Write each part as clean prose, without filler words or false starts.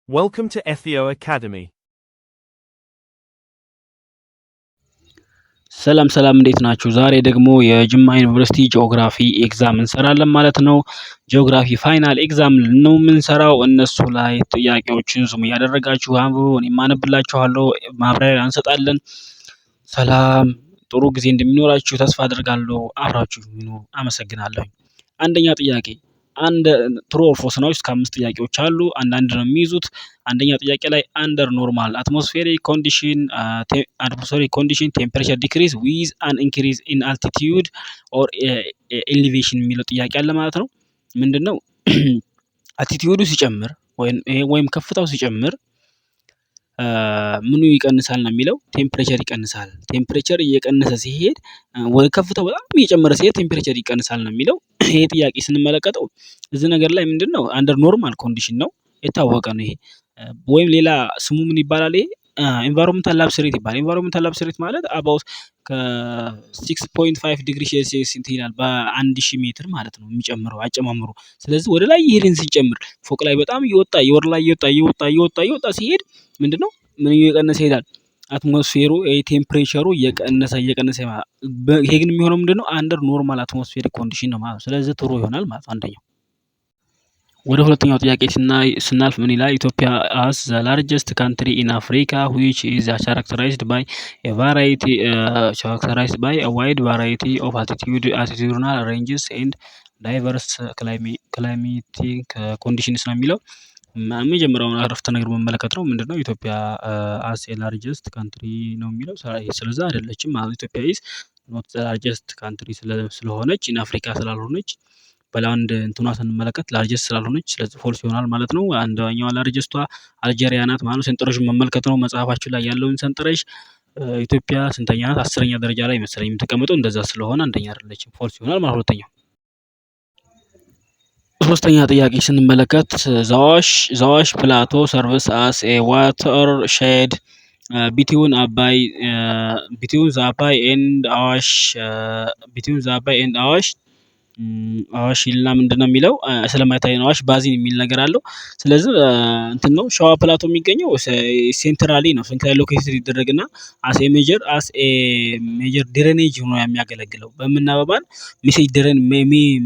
Welcome to Ethio Academy. ሰላም ሰላም እንዴት ናችሁ? ዛሬ ደግሞ የጅማ ዩኒቨርሲቲ ጂኦግራፊ ኤግዛም እንሰራለን ማለት ነው። ጂኦግራፊ ፋይናል ኤግዛም ነው የምንሰራው። እነሱ ላይ ጥያቄዎችን ዙም እያደረጋችሁ አንብቡ፣ እኔም አነብላችኋለሁ፣ ማብራሪያ እንሰጣለን። ሰላም ጥሩ ጊዜ እንደሚኖራችሁ ተስፋ አደርጋለሁ። አብራችሁ ሁኑ። አመሰግናለሁ። አንደኛ ጥያቄ አንድ ትሩ ኦር ፎልስ ነው። እስከ 5 ጥያቄዎች አሉ። አንዳንድ ነው የሚይዙት። አንደኛ ጥያቄ ላይ አንደር ኖርማል አትሞስፌሪክ ኮንዲሽን ቴምፐሬቸር ዲክሪዝ ዊዝ አን ኢንክሪዝ ኢን አልቲቲዩድ ኦር ኤሊቬሽን የሚለው ጥያቄ አለ ማለት ነው። ምንድነው አልቲቲዩዱ ሲጨምር ወይም ከፍታው ሲጨምር ምኑ ይቀንሳል ነው የሚለው። ቴምፕሬቸር ይቀንሳል። ቴምፕሬቸር እየቀነሰ ሲሄድ ወደ ከፍታው በጣም እየጨመረ ሲሄድ ቴምፕሬቸር ይቀንሳል ነው የሚለው። ይሄ ጥያቄ ስንመለከተው እዚህ ነገር ላይ ምንድነው አንደር ኖርማል ኮንዲሽን ነው፣ የታወቀ ነው ይሄ። ወይም ሌላ ስሙ ምን ይባላል? ይሄ ኢንቫይሮንመንታል ላብስ ሬት ይባላል። ኢንቫይሮንመንታል ላብስ ሬት ማለት አባውት ከ6.5 ዲግሪ ሴልሲየስ ይላል በ1000 ሜትር ማለት ነው የሚጨምረው አጨማምሩ። ስለዚህ ወደ ላይ ይሄድን ሲጨምር ፎቅ ላይ በጣም እየወጣ የወር ላይ እየወጣ ሲሄድ ምንድነው ምን እየቀነሰ ይሄዳል? አትሞስፌሩ ቴምፕሬቸሩ እየቀነሰ ይሄ ግን የሚሆነው ምንድነው አንደር ኖርማል አትሞስፌሪክ ኮንዲሽን ነው ማለት ነው። ስለዚህ ጥሩ ይሆናል ማለት አንደኛው። ወደ ሁለተኛው ጥያቄ ስናልፍ ምን ይላል? ኢትዮጵያ አስ ዘ ላርጀስት ካንትሪ ኢን አፍሪካ which is characterized by a wide variety of altitudinal ranges and diverse climatic conditions ነው የሚለው። መጀመሪያውን አረፍተ ነገር መመለከት ነው። ምንድነው ኢትዮጵያ አስ ኤ ላርጀስት ካንትሪ ነው የሚለው። ስለዛ አይደለችም ማለት ኢትዮጵያ ኢዝ ኖት ዘ ላርጀስት ካንትሪ ስለሆነች ኢን አፍሪካ ስላልሆነች በላንድ እንትኗ ስንመለከት ላርጀስት ስላልሆነች ስለዚህ ፎልስ ይሆናል ማለት ነው። አንደኛዋ ላርጀስቷ አልጄሪያ ናት ማለት ነው። ሰንጠረዡን መመልከት ነው መጽሐፋችሁ ላይ ያለውን ሰንጠረዥ። ኢትዮጵያ ስንተኛ ናት? 10ኛ ደረጃ ላይ መሰለኝ የምትቀመጠው። እንደዛ ስለሆነ አንደኛ አይደለችም፣ ፎልስ ይሆናል ማለት ሁለተኛው። ሶስተኛ ጥያቄ ስንመለከት ዘዋሽ ፕላቶ ሰርቭስ አስ ኤ ዋተር ሼድ ቢትዊን ዘ አባይ ኤንድ አዋሽ አዋሽ ይልና ምንድነው የሚለው ስለማይታይ ነው። አዋሽ ባዚን የሚል ነገር አለው። ስለዚህ እንትን ነው ሸዋ ፕላቶ የሚገኘው ሴንትራሊ ነው። ሴንትራሊ ሎኬትድ ይደረግና አስ ኤ ሜጀር ድሬኔጅ ሆኖ የሚያገለግለው በምናበባን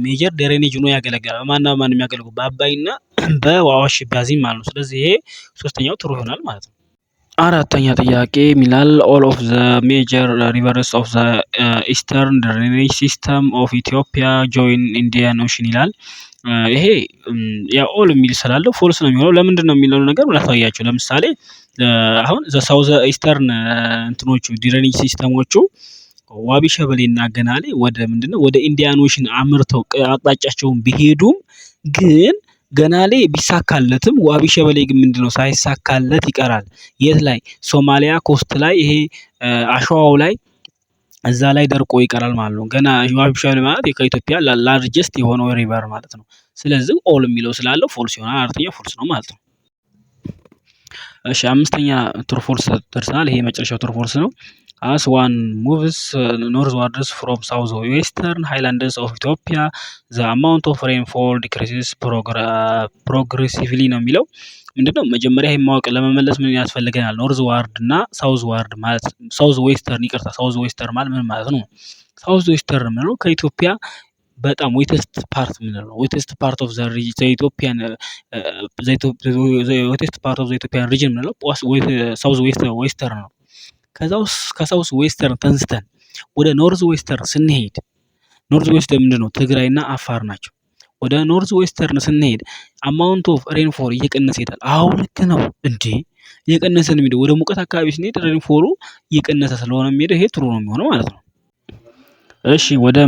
ሜጀር ድሬኔጅ ሆኖ ያገለግላል። በማን የሚያገለግለው? በአባይና በአዋሽ ባዚን ማለት ነው። ስለዚህ ይሄ ሶስተኛው ጥሩ ይሆናል ማለት ነው። አራተኛ ጥያቄ ሚላል ኦል ኦፍ ዘ ሜጀር ሪቨርስ ኦፍ ዘ ኢስተርን ድሬኔጅ ሲስተም ኦፍ ኢትዮጵያ ጆይን ኢንዲያን ኦሽን ይላል። ይሄ ያ ኦል የሚል ስላለው ፎልስ ነው የሚሆነው። ለምንድን ነው የሚለው ነገር ላሳያችሁ። ለምሳሌ አሁን ዘ ሳውዝ ኢስተርን እንትኖቹ ድሬኔጅ ሲስተሞቹ ዋቢ ሸበሌና ገናሌ ወደ ምንድነው ወደ ኢንዲያን ኦሽን አምርተው አቅጣጫቸውን ቢሄዱም ግን ገናሌ ቢሳካለትም ዋቢ ሸበሌ ግን ምንድነው ሳይሳካለት ይቀራል። የት ላይ? ሶማሊያ ኮስት ላይ ይሄ አሸዋው ላይ እዛ ላይ ደርቆ ይቀራል ማለት ነው። ገና ዋቢ ሸበሌ ማለት ከኢትዮጵያ ላርጀስት የሆነው ሪቨር ማለት ነው። ስለዚህ ኦል የሚለው ስላለው ፎልስ ይሆናል። አራተኛ ፎልስ ነው ማለት ነው። እሺ አምስተኛ ትሩ ፎልስ ደርሰናል። ይሄ የመጨረሻው ትሩ ፎልስ ነው። as one moves northwards from southwestern highlands of Ethiopia the amount of rainfall decreases progressively ነው የሚለው። ምንድነው መጀመሪያ ይሄን ማወቅ ለመመለስ ምን ያስፈልገናል? ኖርዝ ዋርድ እና ሳውዝ ዋርድ ማለት ሳውዝ ዌስተርን ማለት ምን ማለት ነው? ሳውዝ ዌስተርን ማለት ከኢትዮጵያ በጣም ዌተስት ፓርት ምንድን ነው? ዌተስት ፓርት ኦፍ ዘ ኢትዮጵያን ሪጅን ምንለው ሳውዝ ዌስተርን ነው። ከሳውዝ ዌስተርን ተንስተን ወደ ኖርዝ ዌስተርን ስንሄድ ኖርዝ ዌስተርን ምንድነው? ትግራይና አፋር ናቸው። ወደ ኖርዝ ዌስተርን ስንሄድ አማውንት ኦፍ ሬንፎል እየቀነሰ ይሄዳል። አዎ ልክ ነው እንዴ! እየቀነሰ ነው የሚሄደው። ወደ ሙቀት አካባቢ ስንሄድ ሬንፎሉ እየቀነሰ ስለሆነ የሚሄደው ይሄ ትሩ ነው የሚሆነው ማለት ነው። እሺ ወደ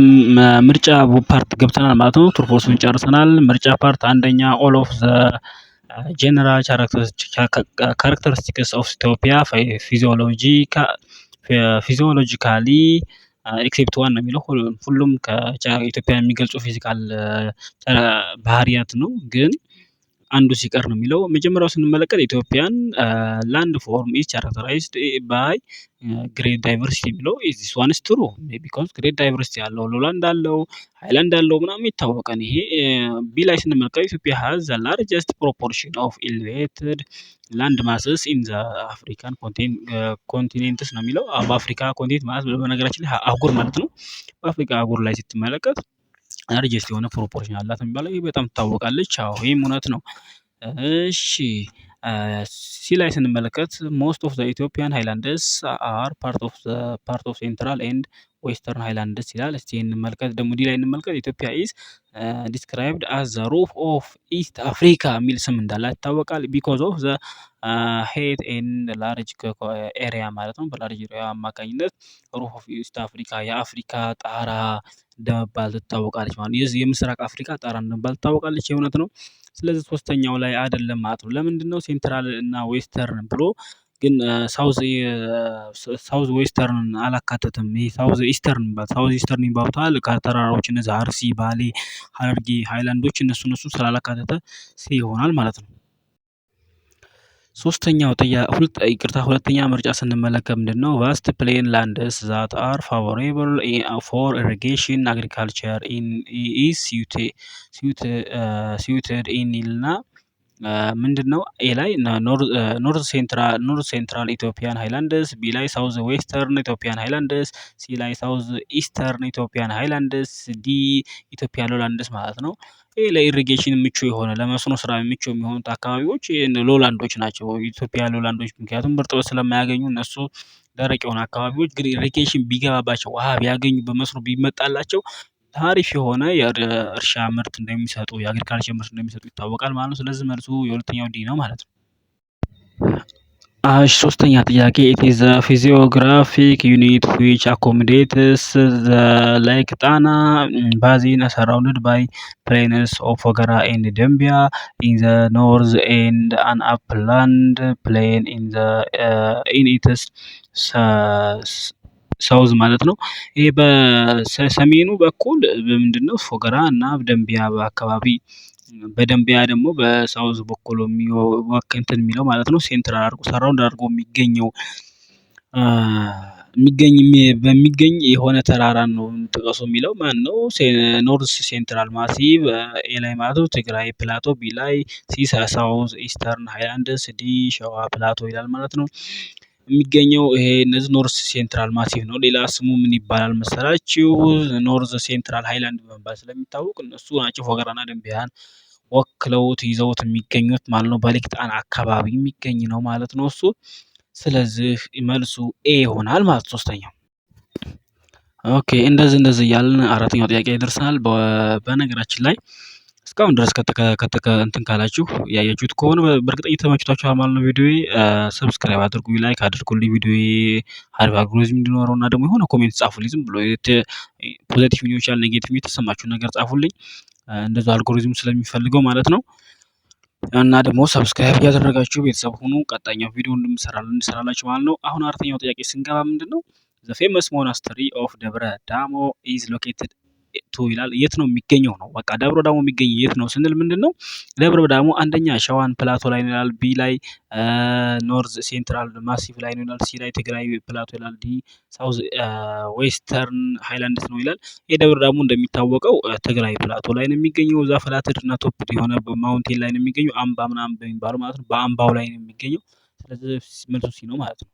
ምርጫ ፓርት ገብተናል ማለት ነው። ትሩ ፎልሱን ጨርሰናል። ምርጫ ፓርት አንደኛ ኦል ኦፍ ዘ ጀነራል ካራክተሪስቲክስ ኦፍ ኢትዮጵያ ፊዚዮሎጂካሊ ኤክሴፕት ዋን ነው የሚለው። ሁሉም ከኢትዮጵያ የሚገልጹ ፊዚካል ባህሪያት ነው። ግን አንዱ ሲቀር ነው የሚለው። መጀመሪያው ስንመለከት ኢትዮጵያን ላንድ ፎርም ኢዝ ቻራክተራይዝድ ባይ ግሬት ዳይቨርሲቲ የሚለው ዚስ ዋን ኢዝ ትሩ ቢኮዝ ግሬት ዳይቨርሲቲ አለው፣ ሎላንድ አለው፣ ሃይላንድ አለው ምናምን ይታወቃል። ይሄ ቢ ላይ ስንመለከት ኢትዮጵያ ሃዝ ዘ ላርጀስት ፕሮፖርሽን ኦፍ ኤሌቬትድ ላንድ ማስስ ኢን ዘ አፍሪካን ኮንቲኔንትስ ነው የሚለው። በአፍሪካ ኮንቲኔንት ማለት በነገራችን ላይ አህጉር ማለት ነው። በአፍሪካ አህጉር ላይ ስትመለከት ላርጀስት የሆነ ፕሮፖርሽን አላት የሚባለው ይህ በጣም ትታወቃለች። አዎ ይህም እውነት ነው። እሺ ሲ ላይ ስንመለከት ሞስት ኦፍ ዘ ኢትዮጵያን ሃይላንድስ አር ፓርት ኦፍ ሴንትራል ኤንድ ዌስተርን ሃይላንድስ ይላል። እስቲ እንመልከት። ደግሞ ዲ ላይ እንመልከት። ኢትዮጵያ ኢዝ ዲስክራይብድ አዝ ዘ ሩፍ ኦፍ ኢስት አፍሪካ የሚል ስም እንዳላት ይታወቃል። ቢኮዝ ኦፍ ዘ ሄት ኤንድ ላርጅ ኤሪያ ማለት ነው። በላርጅ ኤሪያ አማካኝነት ሩፍ ኦፍ ኢስት አፍሪካ የአፍሪካ ጣራ እንደመባል ትታወቃለች ማለት ነው። የምስራቅ አፍሪካ ጣራ እንደመባል ትታወቃለች። የእውነት ነው። ስለዚህ ሶስተኛው ላይ አይደለም ማለት ነው። ለምንድን ነው ሴንትራል እና ዌስተርን ብሎ ግን ሳውዝ ዌስተርን አላካተትም? ይሄ ሳውዝ ኢስተርን የሚባሉት ከተራራዎች እነዚህ አርሲ፣ ባሌ፣ ሀረርጌ ሃይላንዶች እነሱ ስላላካተተ ሲ ይሆናል ማለት ነው። ሁለተኛ ምርጫ ስንመለከት ምንድነው? ቫስት ፕሌን ላንድስ ዛት አር ፋቮሬብል ፎር ኢሪጌሽን አግሪካልቸር ኢዝ ሲውትድ ኢን ይልና ምንድነው? ኤ ላይ ኖርዝ ሴንትራል ኢትዮጵያን ሃይላንድስ፣ ቢ ላይ ሳውዝ ዌስተርን ኢትዮጵያን ሃይላንድስ፣ ሲ ላይ ሳውዝ ኢስተርን ኢትዮጵያን ሃይላንድስ፣ ዲ ኢትዮጵያ ሎላንድስ ማለት ነው። ይህ ለኢሪጌሽን ምቹ የሆነ ለመስኖ ስራ ምቹ የሚሆኑት አካባቢዎች ሎላንዶች ናቸው። ኢትዮጵያ ሎላንዶች ምክንያቱም እርጥበት ስለማያገኙ እነሱ ደረቅ የሆኑ አካባቢዎች ግን ኢሪጌሽን ቢገባባቸው ውሃ ቢያገኙ በመስኖ ቢመጣላቸው አሪፍ የሆነ የእርሻ ምርት እንደሚሰጡ የአግሪካልቸር ምርት እንደሚሰጡ ይታወቃል ማለት ነው። ስለዚህ መልሱ የሁለተኛው ዲ ነው ማለት ነው። እሺ ሶስተኛ ጥያቄ ኢት ኢዝ ዘ ፊዚዮግራፊክ ዩኒት ዊች አኮሞዴትስ ዘ ላይክ ጣና ባዚን ሰራውንድድ ባይ ፕሌንስ ኦፍ ፎገራ ኤንድ ደምቢያ ኢን ዘ ኖርዝ ኤንድ አን አፕላንድ ፕሌን ኢን ኢትስ ሳውዝ ማለት ነው። ይሄ በሰሜኑ በኩል ምንድነው ፎገራ እና ደምቢያ አካባቢ፣ በደምቢያ ደግሞ በሳውዝ በኩል እንትን የሚለው ማለት ነው ሴንትራል አድርጎ ሰራውንድ አድርጎ በሚገኝ የሆነ ተራራ ነው ጥቀሱ የሚለው ማን ነው? ኖርዝ ሴንትራል ማሲቭ ኤ ላይ ማለት ነው ትግራይ ፕላቶ፣ ቢ ላይ ሲ ሳውዝ ኢስተርን ሃይላንድስ፣ ዲ ሸዋ ፕላቶ ይላል ማለት ነው። የሚገኘው ይሄ እነዚህ ኖርዝ ሴንትራል ማሲቭ ነው። ሌላ ስሙ ምን ይባላል መሰላችሁ? ኖርዝ ሴንትራል ሃይላንድ በመባል ስለሚታወቅ እነሱ ናቸው ፎገራና ደምቢያን ወክለውት ይዘውት የሚገኙት ማለት ነው። በሊክ ጣና አካባቢ የሚገኝ ነው ማለት ነው እሱ። ስለዚህ መልሱ ኤ ይሆናል ማለት ሶስተኛው። ኦኬ እንደዚህ እያልን አራተኛው ጥያቄ ይደርሰናል። በነገራችን ላይ እስካሁን ድረስ እንትን ካላችሁ ያያችሁት ከሆነ በእርግጠኝ ተመችቷችኋል ማለት ነው። ቪዲዮ ሰብስክራይብ አድርጉ፣ ላይክ አድርጉልኝ። ቪዲዮ አሪፍ አልጎሪዝም እንዲኖረው እና ደግሞ የሆነ ኮሜንት ጻፉልኝ። ዝም ብሎ ፖዘቲቭ ሊሆን ይችላል፣ ኔጌቲቭ የተሰማችሁን ነገር ጻፉልኝ። እንደዛ አልጎሪዝም ስለሚፈልገው ማለት ነው። እና ደግሞ ሰብስክራይብ እያደረጋችሁ ቤተሰብ ሁኑ። ቀጣኛው ቪዲዮ እንሰራላችሁ ማለት ነው። አሁን አራተኛው ጥያቄ ስንገባ ምንድነው? ዘ ፌመስ ሞናስተሪ ኦፍ ደብረ ዳሞ ኢዝ ሎኬትድ ቱ ይላል። የት ነው የሚገኘው ነው። በቃ ደብረ ዳሞ የሚገኝ የት ነው ስንል ምንድነው? ደብረ ዳሞ አንደኛ ሸዋን ፕላቶ ላይ ነው ይላል። ቢ ላይ ኖርዝ ሴንትራል ማሲቭ ላይ ነው ይላል። ሲ ላይ ትግራይ ፕላቶ ይላል። ዲ ሳውዝ ዌስተርን ሃይላንድስ ነው ይላል። የደብረ ዳሞ እንደሚታወቀው ትግራይ ፕላቶ ላይ ነው የሚገኘው። እዛ ፍላትድ እና ቶፕ የሆነ ማውንቴን ላይ ነው የሚገኘው። አምባ ምናምን በሚባለው ማለት ነው። በአምባው ላይ ነው የሚገኘው። ስለዚህ መልሱ ሲ ነው ማለት ነው።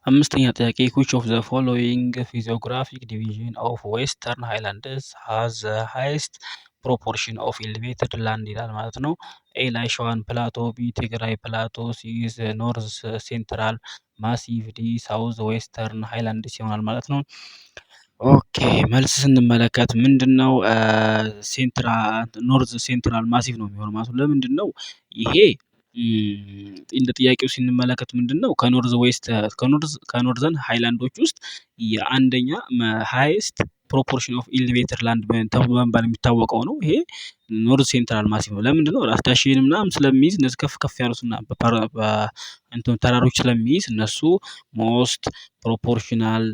አምስተኛ ጥያቄ which of the following physiographic division of western highlands has the highest proportion of elevated land ይላል ማለት ነው። ኤ ላይ ሸዋን ፕላቶ፣ ቢ ትግራይ ፕላቶ፣ ሲ ኖርዝ ሴንትራል ማሲቭ፣ ዲ ሳውዝ ዌስተርን ሃይላንድስ ይሆናል ማለት ነው። ኦኬ መልስ ስንመለከት ምንድነው? ኖርዝ ሴንትራል ማሲቭ ነው የሚሆነው ማለት ነው። ለምንድን ነው ይሄ? እንደ ጥያቄው ስንመለከት ምንድነው ከኖርዘርን ሃይላንዶች ውስጥ የአንደኛ ሃይስት ፕሮፖርሽን ኦፍ ኢሊቬትድ ላንድ በመባል የሚታወቀው ነው። ይሄ ኖርዝ ሴንትራል ማሲቭ ነው። ለምንድነው? ራስ ዳሽን ምናምን ስለሚይዝ እነዚህ ከፍ ያሉትና ተራሮች ስለሚይዝ እነሱ ሞስት ፕሮፖርሽናል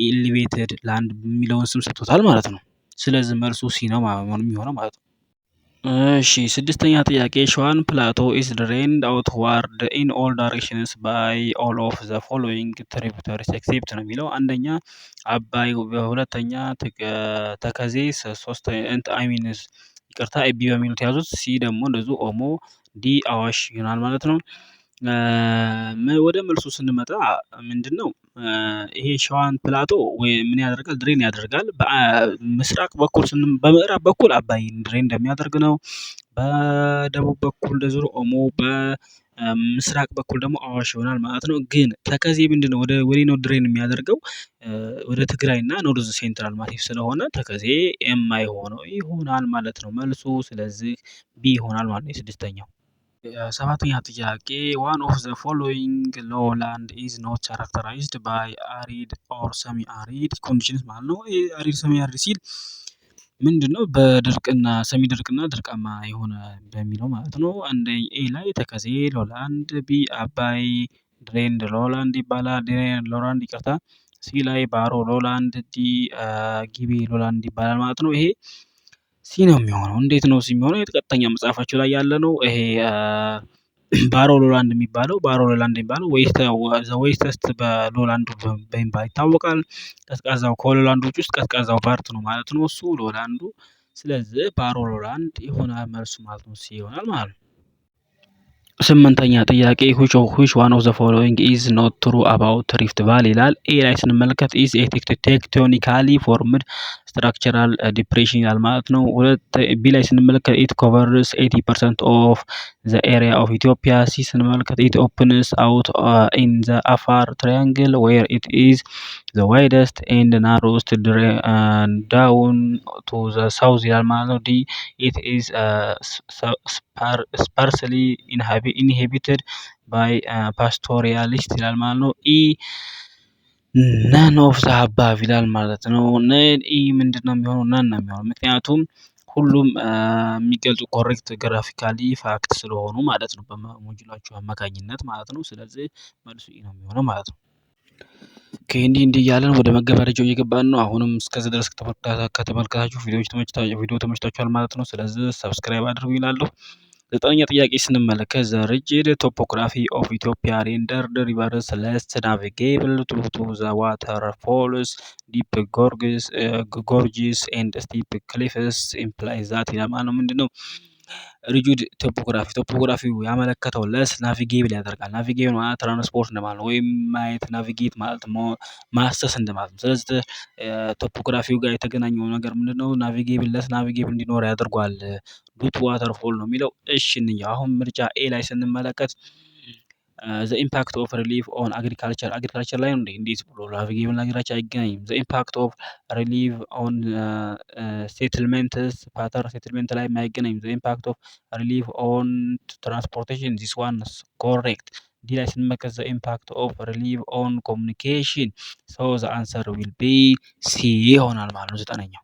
ኢሊቬትድ ላንድ የሚለውን ስም ሰጥቶታል ማለት ነው። ስለዚህ መልሱ ሲ ነው የሚሆነው ማለት ነው። እሺ ስድስተኛ ጥያቄ ሸዋን ፕላቶ ኢዝ ድሬንድ አውትዋርድ ኢን ኦል ዳይሬክሽንስ ባይ ኦል ኦፍ ዘ ፎሎዊንግ ትሪቢዩተሪስ ኤክሴፕት ነው የሚለው። አንደኛ አባይ፣ በሁለተኛ ተከዜ፣ ይቅርታ ኤቢ በሚሉት ያዙት። ሲ ደግሞ እንደዚሁ ኦሞ፣ ዲ አዋሽ ይሆናል ማለት ነው። ወደ መልሱ ስንመጣ ምንድን ነው ይሄ ሸዋን ፕላቶ ምን ያደርጋል? ድሬን ያደርጋል። በምስራቅ በኩል በምዕራብ በኩል አባይን ድሬን እንደሚያደርግ ነው። በደቡብ በኩል እንደዚሁ ኦሞ፣ በምስራቅ በኩል ደግሞ አዋሽ ይሆናል ማለት ነው። ግን ተከዜ ምንድን ነው ወደ ነው ድሬን የሚያደርገው ወደ ትግራይ እና ኖርዝ ሴንትራል ማሲፍ ስለሆነ ተከዜ የማይሆነው ይሆናል ማለት ነው መልሱ። ስለዚህ ቢ ይሆናል ማለት ነው የስድስተኛው። ሰባተኛ ጥያቄ ዋን ኦፍ ዘ ፎሎዊንግ ሎውላንድ ኢዝ ኖት ካራክተራይዝድ ባይ አሪድ ኦር ሰሚ አሪድ ኮንዲሽንስ ማለት ነው። አሪድ ሰሚ አሪድ ሲል ምንድነው? በድርቅና ሰሚ ድርቅና ድርቃማ የሆነ በሚለው ማለት ነው። አንደኛ ኤ ላይ ተከዜ ሎላንድ፣ ቢ አባይ ድሬንድ ሎላንድ ይባላል። ድሬንድ ሎላንድ ይቅርታ። ሲ ላይ ባሮ ሎላንድ፣ ዲ ጊቤ ሎላንድ ይባላል ማለት ነው። ይሄ ሲ ነው የሚሆነው። እንዴት ነው ሲ የሚሆነው? የቀጥተኛ መጽሐፋቸው ላይ ያለ ነው። ይሄ ባሮ ሎላንድ የሚባለው ዌስተስት በሎላንዱ በሚባል ይታወቃል። ቀዝቃዛው ከሎላንዶች ውስጥ ቀዝቃዛው ፓርት ነው ማለት ነው እሱ ሎላንዱ። ስለዚህ ባሮ ሎላንድ ይሆናል መልሱ ማለት ነው። ሲ ይሆናል ማለት ነው። ስምንተኛ ጥያቄ which one of the following is not true about rift valley ይላል። ኤ ላይ ስንመለከት is a tectonically formed structural depression ይላል ማለት ነው። ቢ ላይ ስንመለከት it covers 80% of the area of Ethiopia። ሲ ስንመለከት it opens out in the Afar triangle where it is the widest and narrowest down to the south ይላል ማለት ነው። ዲ it is sparsely inhabited by pastoralists ይላል ማለት ነው። ኢ ነን ኦፍ ዘ አባቭ ይላል ማለት ነው። ኢ ምንድነው የሚሆነው? ነን ነው የሚሆነው። ምክንያቱም ሁሉም የሚገልጹ ኮሬክት ግራፊካሊ ፋክት ስለሆኑ ማለት ነው በሞጁላቸው አማካኝነት ማለት ነው። ስለዚህ መልሱ ኢ ነው የሚሆነው ማለት ነው። እንዲህ እያለን ወደ መገባደጃው እየገባን ነው። አሁንም እስከዚህ ድረስ ከተመለከታችሁ ቪዲዮ ተመችቷችኋል ማለት ነው። ስለዚህ ሰብስክራይብ አድርጉ ይላለሁ። ዘጠነኛ ጥያቄ ስንመለከት ዘ ሪጅድ ቶፖግራፊ ኦፍ ኢትዮጵያ ሬንደርድ ሪቨርስ ለስ ናቪጌብል ቱ ዘ ዋተርፎልስ ዲፕ ጎርጅስ ኤንድ ስቲፕ ክሊፍስ ኢምፕላይዝ ዛት ይላል ማለት ነው። ምንድነው ሪጅድ ቶፖግራፊው ያመለከተው ለስ ናቪጌብል ያደርጋል። ናቪጌብል ማለት ትራንስፖርት እንደማለት ነው፣ ወይም ማየት ናቪጌት ማለት ማሰስ እንደማለት ነው። ስለዚህ ቶፖግራፊው ጋር የተገናኘው ነገር ምንድነው? ለስ ናቪጌብል እንዲኖር ያደርጓል። ዱት ዋተርፎል ነው የሚለው። እሺ እንየው። አሁን ምርጫ ኤ ላይ ስንመለከት ዘ ኢምፓክት ኦፍ ሪሊፍ ኦን አግሪካልቸር ላይ ነው። እንዴት ብሎ ናቪጌብል አግሪካልቸር አይገናኝም። ዘ ኢምፓክት ኦፍ ሪሊፍ ኦን ሴትልመንትስ ሴትልመንት ላይ አይገናኝም። ዘ ኢምፓክት ኦፍ ሪሊፍ ኦን ትራንስፖርቴሽን ዚስ ዋንስ ኮሬክት። ዲ ላይ ስንመለከት ዘ ኢምፓክት ኦፍ ሪሊፍ ኦን ኮሚኒኬሽን ሶ ዘ አንሰር ዊል ቢ ሲ ይሆናል ማለት ነው። ዘጠነኛው።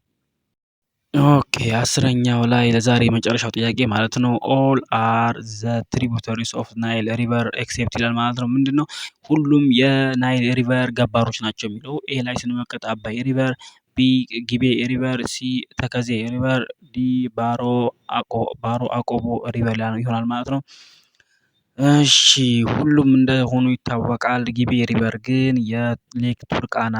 ኦኬ አስረኛው ላይ ለዛሬ የመጨረሻው ጥያቄ ማለት ነው። ኦል አር ዘ ትሪቡተሪስ ኦፍ ናይል ሪቨር ኤክሴፕት ይላል ማለት ነው። ምንድነው? ሁሉም የናይል ሪቨር ገባሮች ናቸው የሚለው። ኤ ላይ ስንመለከት አባይ ሪቨር፣ ቢ ጊቤ ሪቨር፣ ሲ ተከዜ ሪቨር፣ ዲ ባሮ አቆቦ ሪቨር ይሆናል ማለት ነው። እሺ ሁሉም እንደሆኑ ይታወቃል። ጊቤ ሪቨር ግን የሌክ ቱርካና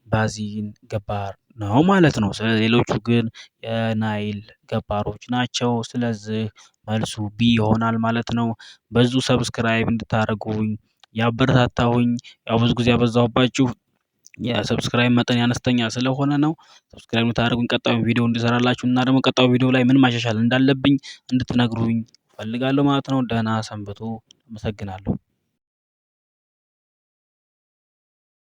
ባዚን ገባር ነው ማለት ነው። ሌሎቹ ግን የናይል ገባሮች ናቸው። ስለዚህ መልሱ ቢ ይሆናል ማለት ነው። በዙ ሰብስክራይብ እንድታደርጉኝ ያበረታታሁኝ። ያው ብዙ ጊዜ ያበዛሁባችሁ የሰብስክራይብ መጠን አነስተኛ ስለሆነ ነው። ሰብስክራይብ እንድታደርጉኝ ቀጣዩ ቪዲዮ እንድሰራላችሁ እና ደግሞ ቀጣዩ ቪዲዮ ላይ ምን ማሻሻል እንዳለብኝ እንድትነግሩኝ እፈልጋለሁ ማለት ነው። ደህና ሰንብቱ። አመሰግናለሁ።